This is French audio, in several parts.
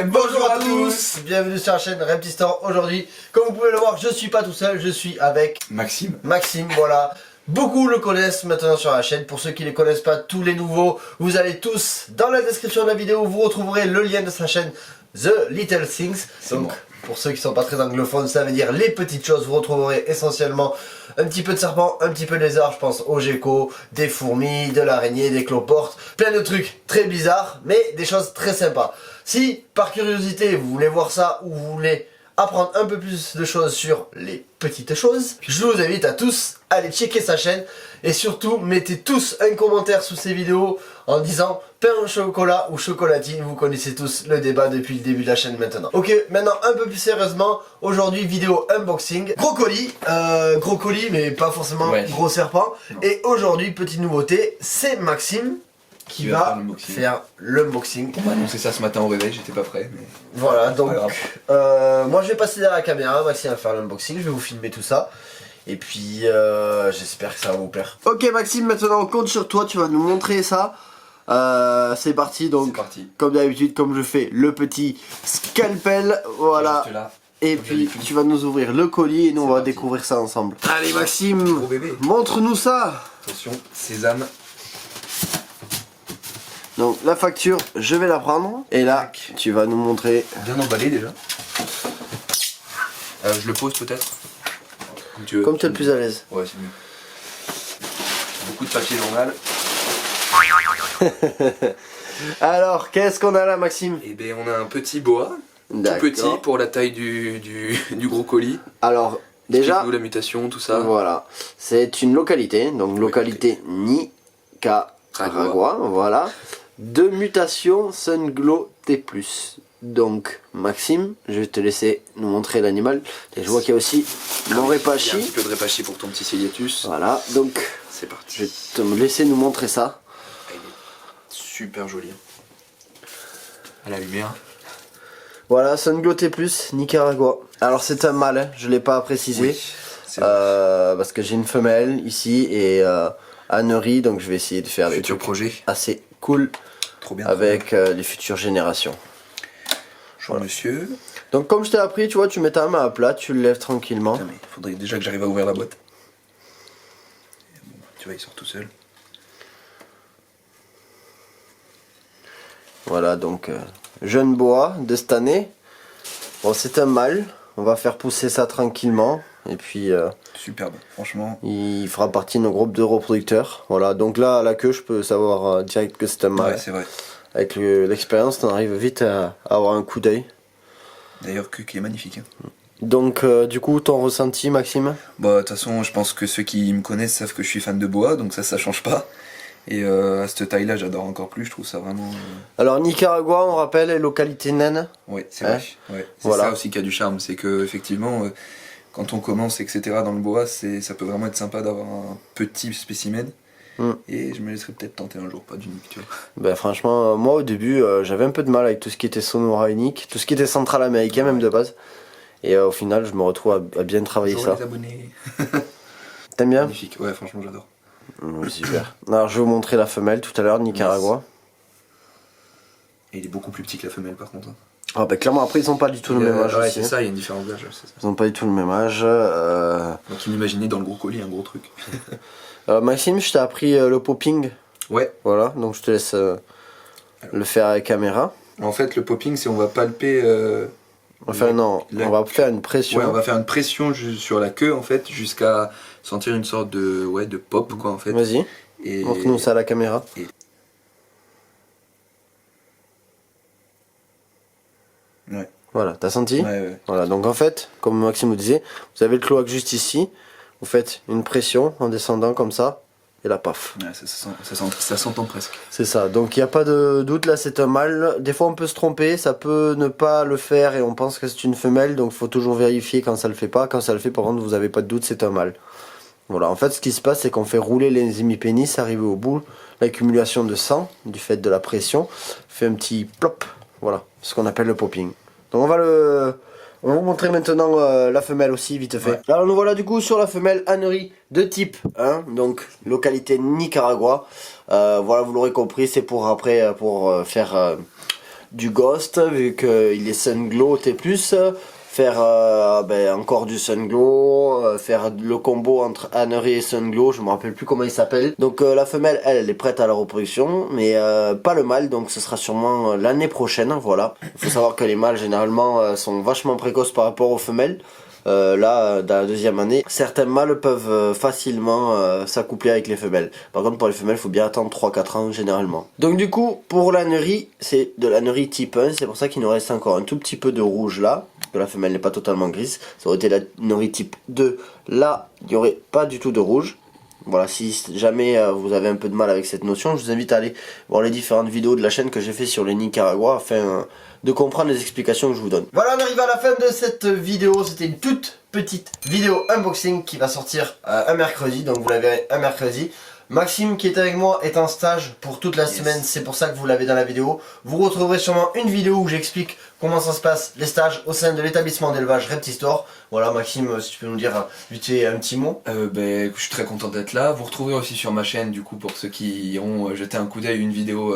Bonjour à tous, bienvenue sur la chaîne Repty Store. Aujourd'hui, comme vous pouvez le voir, je suis pas tout seul, je suis avec Maxime. Voilà. Beaucoup le connaissent maintenant sur la chaîne. Pour ceux qui ne les connaissent pas, tous les nouveaux, vous allez tous dans la description de la vidéo, vous retrouverez le lien de sa chaîne The Little Things. Donc, bon. Pour ceux qui sont pas très anglophones, ça veut dire les petites choses. Vous retrouverez essentiellement un petit peu de serpent, un petit peu de lézard, je pense aux geckos, des fourmis, de l'araignée, des cloportes, plein de trucs très bizarres, mais des choses très sympas. Si par curiosité vous voulez voir ça ou vous voulez apprendre un peu plus de choses sur les petites choses, je vous invite à tous à aller checker sa chaîne et surtout mettez tous un commentaire sous ces vidéos en disant pain au chocolat ou chocolatine. Vous connaissez tous le débat depuis le début de la chaîne maintenant. Ok, maintenant un peu plus sérieusement, aujourd'hui vidéo unboxing, gros colis mais pas forcément gros serpent. Et aujourd'hui petite nouveauté, c'est Maxime qui va faire l'unboxing. On m'a annoncé ça ce matin au réveil, j'étais pas prêt. Mais... Voilà, donc moi je vais passer derrière la caméra, Maxime va faire l'unboxing, je vais vous filmer tout ça. Et puis j'espère que ça va vous plaire. Ok Maxime, maintenant on compte sur toi, tu vas nous montrer ça. C'est parti, donc comme d'habitude, comme je fais le petit scalpel, voilà. Et puis tu vas nous ouvrir le colis et nous on va découvrir ça ensemble. Allez Maxime, montre-nous ça. Attention, sésame. Donc la facture, je vais la prendre. Et là, tu vas nous montrer. Bien emballé déjà. Je le pose peut-être. Comme tu es le plus à l'aise. Ouais, c'est mieux. Beaucoup de papier journal. Alors, qu'est-ce qu'on a là, Maxime? Eh bien, on a un petit boa. Tout petit pour la taille du gros colis. Alors, déjà, la mutation, tout ça. Voilà. C'est une localité, donc localité Nicaragua. Voilà. De mutation Sunglow T+. Donc Maxime, je vais te laisser nous montrer l'animal. Et je vois qu'il y a aussi mon répachi. Il y a un petit peu de répachi pour ton petit ciliatus. Voilà, donc c'est parti. Je vais te laisser nous montrer ça. Il est super joli. À la lumière. Voilà, Sunglow T+, Nicaragua. Alors c'est un mâle, je ne l'ai pas précisé. Oui, parce que j'ai une femelle ici et ânerie, donc je vais essayer de faire des trucs assez cool. Trop bien, avec les futures générations. Bonjour monsieur. Donc comme je t'ai appris, tu vois, tu mets ta main à plat, tu le lèves tranquillement. Putain, mais il faudrait déjà que j'arrive à ouvrir la boîte. Bon, tu vois, il sort tout seul. Voilà, donc jeune boa de cette année. Bon, c'est un mâle, on va faire pousser ça tranquillement. Et puis superbe, franchement. Il fera partie de nos groupes de reproducteurs. Voilà, donc là à la queue je peux savoir direct que c'est un mâle. Ouais, c'est vrai. Avec l'expérience, on arrive vite à avoir un coup d'œil. D'ailleurs, queue qui est magnifique. Hein. Donc du coup, ton ressenti, Maxime? Bah de toute façon, je pense que ceux qui me connaissent savent que je suis fan de boa, donc ça change pas. Et à cette taille-là, j'adore encore plus, je trouve ça vraiment... Alors Nicaragua, on rappelle, est localité naine. Oui, c'est vrai. Ouais. C'est ça aussi qui a du charme, c'est que effectivement... quand on commence, etc. dans le boa, ça peut vraiment être sympa d'avoir un petit spécimen. Et je me laisserai peut-être tenter un jour, pas d'unique, tu vois. Ben franchement, moi au début, j'avais un peu de mal avec tout ce qui était Sonora unique, tout ce qui était central américain même de base. Et au final, je me retrouve à bien travailler ça. Les abonnés. T'aimes bien? Magnifique, ouais, franchement j'adore. Super. Alors je vais vous montrer la femelle tout à l'heure, Nicaragua. Et il est beaucoup plus petit que la femelle par contre. Ah bah clairement après ils ont pas du tout le même âge. Ouais aussi, c'est ça, il y a une différence d'âge. Ils ont pas du tout le même âge. Donc imaginez dans le gros colis un gros truc. Maxime, je t'ai appris le popping. Ouais. Voilà, donc je te laisse le faire à la caméra. En fait le popping c'est on va palper... Enfin non, on va faire une pression. Ouais, on va faire une pression sur la queue en fait jusqu'à sentir une sorte de pop quoi en fait. Vas-y, montre-nous ça à la caméra. Ouais. Voilà, t'as senti? Ouais. Voilà, donc en fait, comme Maxime vous disait, vous avez le cloaque juste ici, vous faites une pression en descendant comme ça, et là paf. Ouais, ça s'entend presque. C'est ça, donc il n'y a pas de doute, là c'est un mâle. Des fois on peut se tromper, ça peut ne pas le faire et on pense que c'est une femelle, donc il faut toujours vérifier quand ça le fait pas. Quand ça le fait par contre, vous n'avez pas de doute, c'est un mâle. Voilà, en fait ce qui se passe c'est qu'on fait rouler les hémipénis, arriver au bout, l'accumulation de sang, du fait de la pression, fait un petit plop, voilà, ce qu'on appelle le popping. Donc on va vous montrer maintenant la femelle aussi vite fait. Ouais. Alors nous voilà du coup sur la femelle ânerie de type 1, donc localité Nicaragua. Voilà, vous l'aurez compris, c'est pour après faire du Ghost, vu qu'il est Sunglow T+, faire encore du Sunglow, faire le combo entre Annery et Sunglow, je me rappelle plus comment il s'appelle. Donc la femelle, elle est prête à la reproduction, mais pas le mâle, donc ce sera sûrement l'année prochaine, voilà. Il faut savoir que les mâles généralement sont vachement précoces par rapport aux femelles. Là, dans la deuxième année, certains mâles peuvent facilement s'accoupler avec les femelles. Par contre, pour les femelles, il faut bien attendre 3-4 ans généralement. Donc du coup, pour l'annerie, c'est de l'annerie type 1, c'est pour ça qu'il nous reste encore un tout petit peu de rouge là, parce que la femelle n'est pas totalement grise. Ça aurait été l'annerie type 2, là, il n'y aurait pas du tout de rouge. Voilà, si jamais vous avez un peu de mal avec cette notion, je vous invite à aller voir les différentes vidéos de la chaîne que j'ai fait sur les Nicaragua afin de comprendre les explications que je vous donne. Voilà, on arrive à la fin de cette vidéo. C'était une toute petite vidéo unboxing qui va sortir un mercredi, donc vous la verrez un mercredi. Maxime qui est avec moi est en stage pour toute la semaine, c'est pour ça que vous l'avez dans la vidéo. Vous retrouverez sûrement une vidéo où j'explique comment ça se passe, les stages au sein de l'établissement d'élevage Reptistore. Voilà Maxime, si tu peux nous dire vite fait un petit mot. Je suis très content d'être là. Vous retrouverez aussi sur ma chaîne, du coup, pour ceux qui iront jeter un coup d'œil, une vidéo,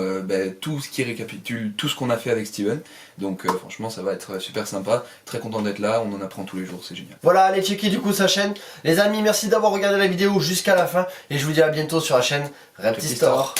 tout ce qui récapitule tout ce qu'on a fait avec Steven. Donc franchement ça va être super sympa, très content d'être là, on en apprend tous les jours, c'est génial. Voilà, allez checker du coup sa chaîne. Les amis, merci d'avoir regardé la vidéo jusqu'à la fin et je vous dis à bientôt sur la chaîne Reptistore.